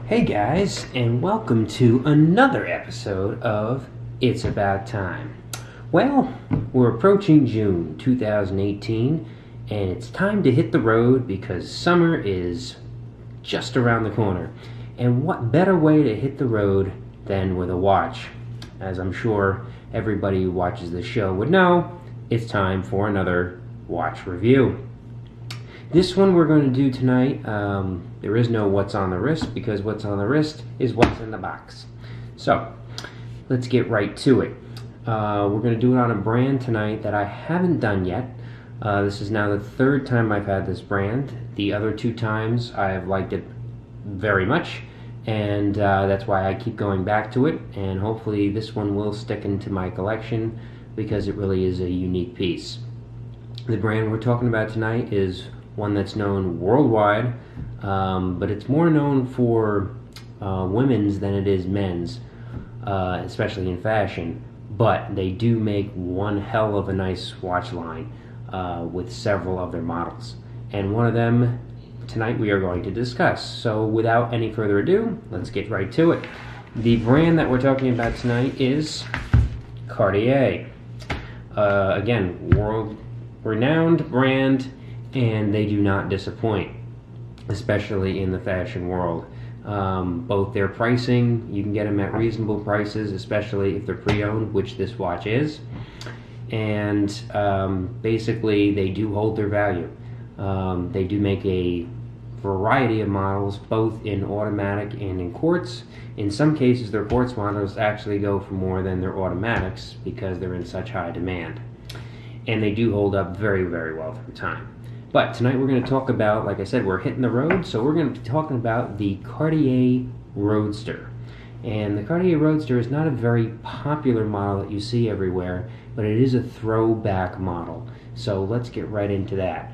Hey guys, and welcome to another episode of It's About Time. Well, we're approaching June 2018, and it's time to hit the road because summer is just around the corner. And what better way to hit the road than with a watch? As I'm sure everybody who watches the show would know, it's time for another watch review. This one we're going to do tonight, there is no what's on the wrist because what's on the wrist is what's in the box. So, let's get right to it. We're going to do it on a brand tonight that I haven't done yet. This is now the third time I've had this brand. The other two times I've liked it very much, and that's why I keep going back to it, and hopefully this one will stick into my collection because it really is a unique piece. The brand we're talking about tonight is one that's known worldwide, but it's more known for women's than it is men's, especially in fashion. But they do make one hell of a nice watch line with several of their models. And one of them tonight we are going to discuss. So without any further ado, let's get right to it. The brand that we're talking about tonight is Cartier. Again, world-renowned brand, and they do not disappoint, especially in the fashion world. Both their pricing, you can get them at reasonable prices, especially if they're pre-owned, which this watch is. And basically, they do hold their value. They do make a variety of models, both in automatic and in quartz. In some cases, their quartz models actually go for more than their automatics because they're in such high demand. And they do hold up very, very well through time. But tonight we're going to talk about, like I said, we're hitting the road, so we're going to be talking about the Cartier Roadster. And the Cartier Roadster is not a very popular model that you see everywhere, but it is a throwback model. So let's get right into that.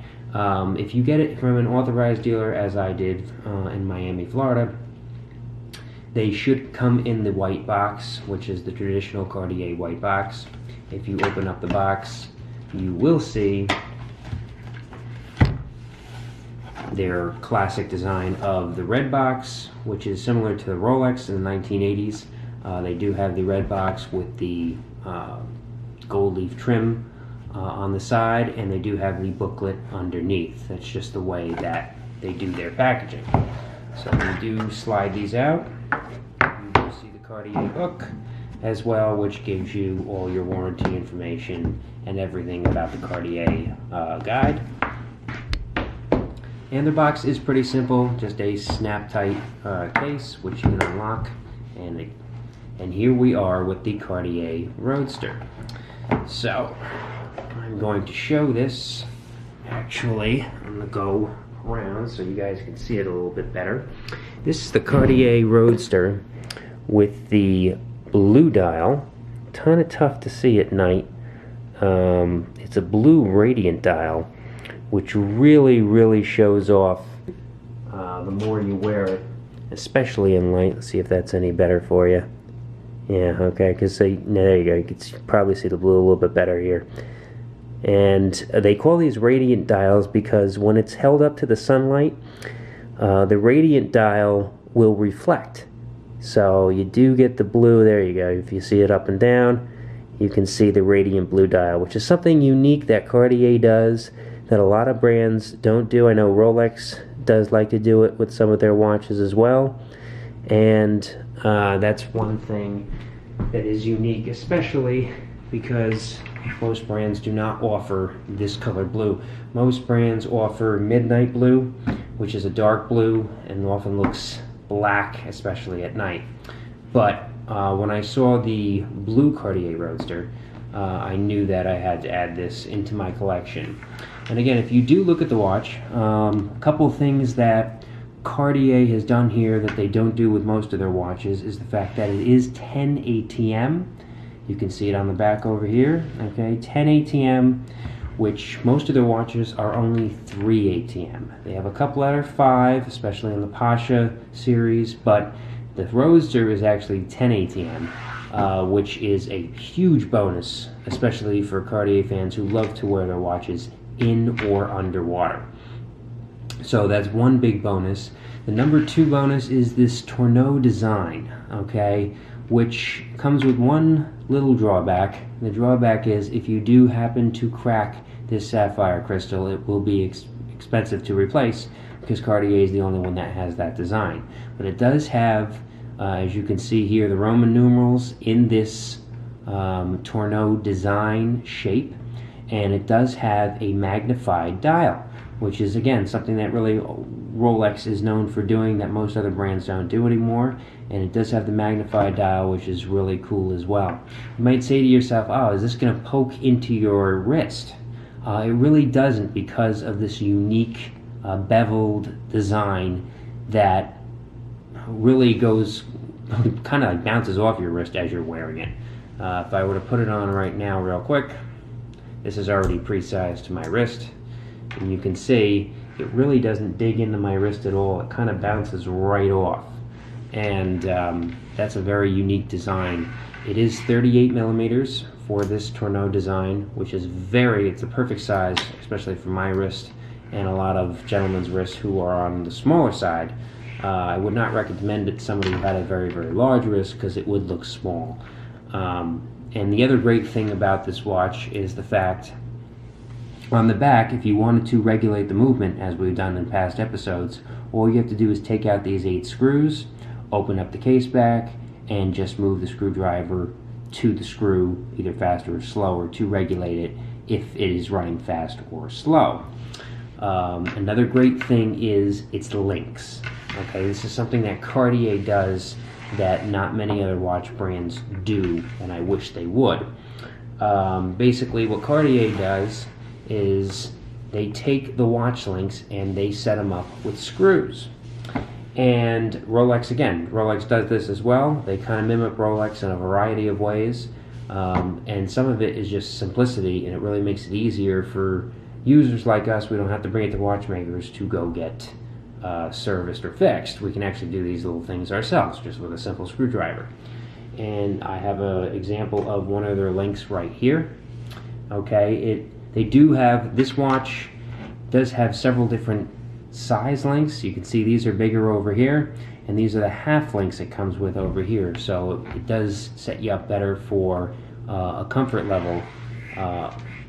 If you get it from an authorized dealer, as I did in Miami, Florida, they should come in the white box, which is the traditional Cartier white box. If you open up the box, you will see their classic design of the red box, which is similar to the Rolex in the 1980s. They do have the red box with the gold leaf trim on the side, and they do have the booklet underneath. That's just the way that they do their packaging. So we do slide these out. You do see the Cartier book as well, which gives you all your warranty information and everything about the Cartier guide. And the box is pretty simple, just a snap-tight case, which you can unlock. And here we are with the Cartier Roadster. So, I'm going to show this, actually, I'm going to go around so you guys can see it a little bit better. This is the Cartier Roadster with the blue dial. Kind of tough to see at night. It's a blue radiant dial, which really shows off the more you wear it, especially in light. Let's see if that's any better for you. Yeah, okay, because there you go. You can probably see the blue a little bit better here. And they call these radiant dials because when it's held up to the sunlight, the radiant dial will reflect. So you do get the blue. There you go. If you see it up and down, you can see the radiant blue dial, which is something unique that Cartier does that a lot of brands don't do. I know Rolex does like to do it with some of their watches as well, and that's one thing that is unique, especially because most brands do not offer this color blue. Most brands offer midnight blue, which is a dark blue and often looks black, especially at night. But when I saw the blue Cartier Roadster, I knew that I had to add this into my collection. And again, if you do look at the watch, a couple of things that Cartier has done here that they don't do with most of their watches is the fact that it is 10 ATM. You can see it on the back over here, okay, 10 ATM, which most of their watches are only 3 ATM. They have a couple that are 5, especially in the Pasha series, but the Roadster is actually 10 ATM, which is a huge bonus, especially for Cartier fans who love to wear their watches in or underwater. So that's one big bonus. The number 2 bonus is this tonneau design, okay, which comes with one little drawback. The drawback is if you do happen to crack this sapphire crystal, it will be expensive to replace because Cartier is the only one that has that design. But it does have, as you can see here, the Roman numerals in this tonneau design shape, and it does have a magnified dial, which is again something that really Rolex is known for doing that most other brands don't do anymore. And it does have the magnified dial, which is really cool as well. You might say to yourself, oh, is this going to poke into your wrist? It really doesn't, because of this unique beveled design that really goes, kind of like bounces off your wrist as you're wearing it. If I were to put it on right now real quick, this is already pre-sized to my wrist, and you can see it really doesn't dig into my wrist at all. It kind of bounces right off, and that's a very unique design. It is 38 millimeters for this tonneau design, which is it's a perfect size, especially for my wrist and a lot of gentlemen's wrists who are on the smaller side. I would not recommend it to somebody who had a very, very large wrist, because it would look small. And the other great thing about this watch is the fact, on the back, if you wanted to regulate the movement, as we've done in past episodes, all you have to do is take out these 8 screws, open up the case back, and just move the screwdriver to the screw, either faster or slower, to regulate it if it is running fast or slow. Another great thing is its links. Okay, this is something that Cartier does that not many other watch brands do, and I wish they would. Basically, what Cartier does is they take the watch links and they set them up with screws. And Rolex does this as well. They kind of mimic Rolex in a variety of ways, and some of it is just simplicity, and it really makes it easier for users like us. We don't have to bring it to watchmakers to go get serviced or fixed. We can actually do these little things ourselves just with a simple screwdriver. And I have an example of one of their links right here. Okay, this watch does have several different size links. You can see these are bigger over here, and these are the half links it comes with over here. So it does set you up better for a comfort level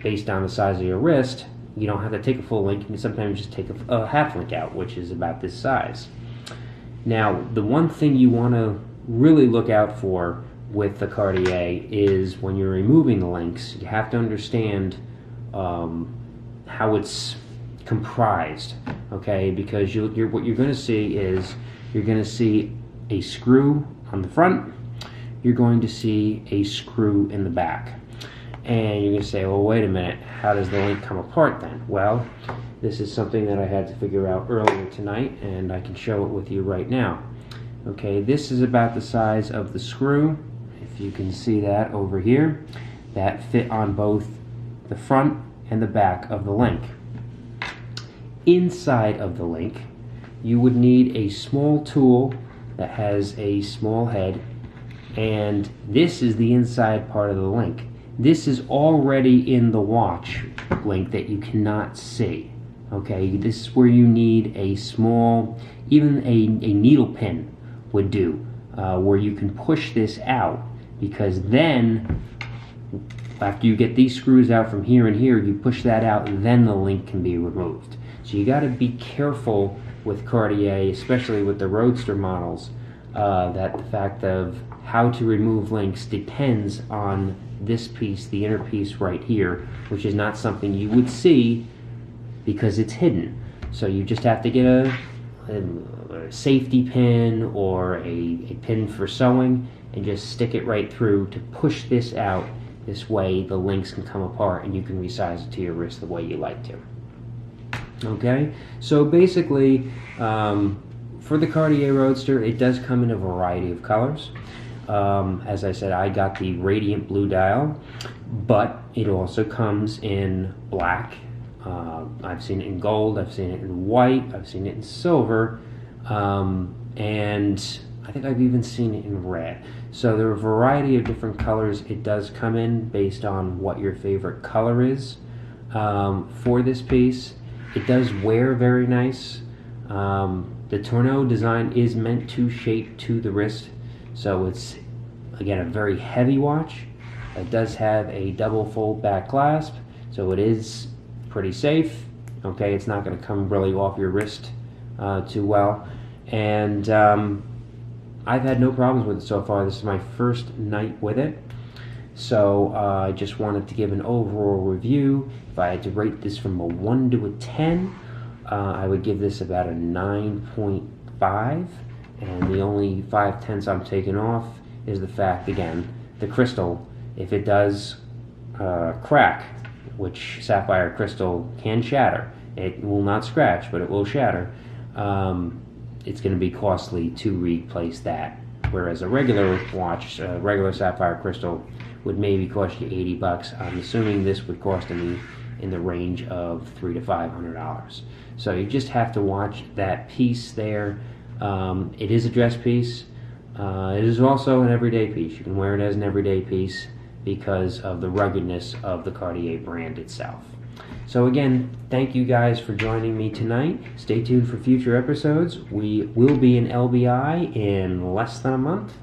based on the size of your wrist. You don't have to take a full link. You can sometimes just take a half link out, which is about this size. Now, the one thing you want to really look out for with the Cartier is when you're removing the links, you have to understand how it's comprised, okay? Because what you're going to see is you're going to see a screw on the front, you're going to see a screw in the back. And you're going to say, well, wait a minute, how does the link come apart then? Well, this is something that I had to figure out earlier tonight, and I can show it with you right now. Okay, this is about the size of the screw, if you can see that over here, that fit on both the front and the back of the link. Inside of the link, you would need a small tool that has a small head, and this is the inside part of the link. This is already in the watch link that you cannot see. Okay, this is where you need a small, even a needle pin would do, where you can push this out, because then after you get these screws out from here and here, you push that out, and then the link can be removed. So you got to be careful with Cartier, especially with the Roadster models, that the fact of how to remove links depends on this piece, the inner piece right here, which is not something you would see because it's hidden. So you just have to get a safety pin or a pin for sewing and just stick it right through to push this out. This way the links can come apart and you can resize it to your wrist the way you like to. Okay, so basically for the Cartier Roadster, it does come in a variety of colors. As I said, I got the radiant blue dial, but it also comes in black. I've seen it in gold, I've seen it in white, I've seen it in silver, and I think I've even seen it in red. So there are a variety of different colors it does come in based on what your favorite color is for this piece. It does wear very nice. The tonneau design is meant to shape to the wrist, so it's, again, a very heavy watch. It does have a double fold back clasp, so it is pretty safe. Okay, it's not going to come really off your wrist too well. And I've had no problems with it so far. This is my first night with it. So I just wanted to give an overall review. If I had to rate this from a 1 to a 10, I would give this about a 9.5. And the only 5/10 I'm taking off is the fact, again, the crystal, if it does crack, which sapphire crystal can shatter, it will not scratch, but it will shatter, it's going to be costly to replace that. Whereas a regular watch, regular sapphire crystal, would maybe cost you $80. I'm assuming this would cost me in the range of $300 to $500. So you just have to watch that piece there. It is a dress piece. It is also an everyday piece. You can wear it as an everyday piece because of the ruggedness of the Cartier brand itself. So again, thank you guys for joining me tonight. Stay tuned for future episodes. We will be in LBI in less than a month,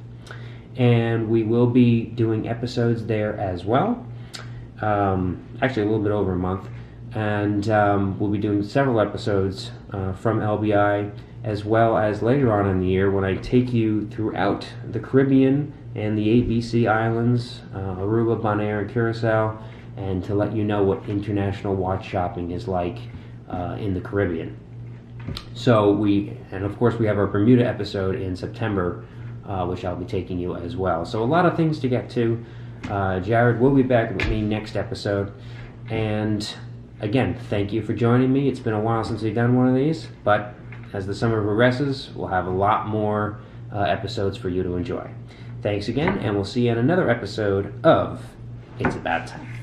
and we will be doing episodes there as well. Actually, a little bit over a month. And we'll be doing several episodes from LBI, as well as later on in the year when I take you throughout the Caribbean and the ABC Islands, Aruba, Bonaire, and Curacao, and to let you know what international watch shopping is like in the Caribbean. So and of course we have our Bermuda episode in September, which I'll be taking you as well. So a lot of things to get to. Jared will be back with me next episode. And again, thank you for joining me. It's been a while since we've done one of these, but as the summer progresses, we'll have a lot more episodes for you to enjoy. Thanks again, and we'll see you in another episode of It's About Time.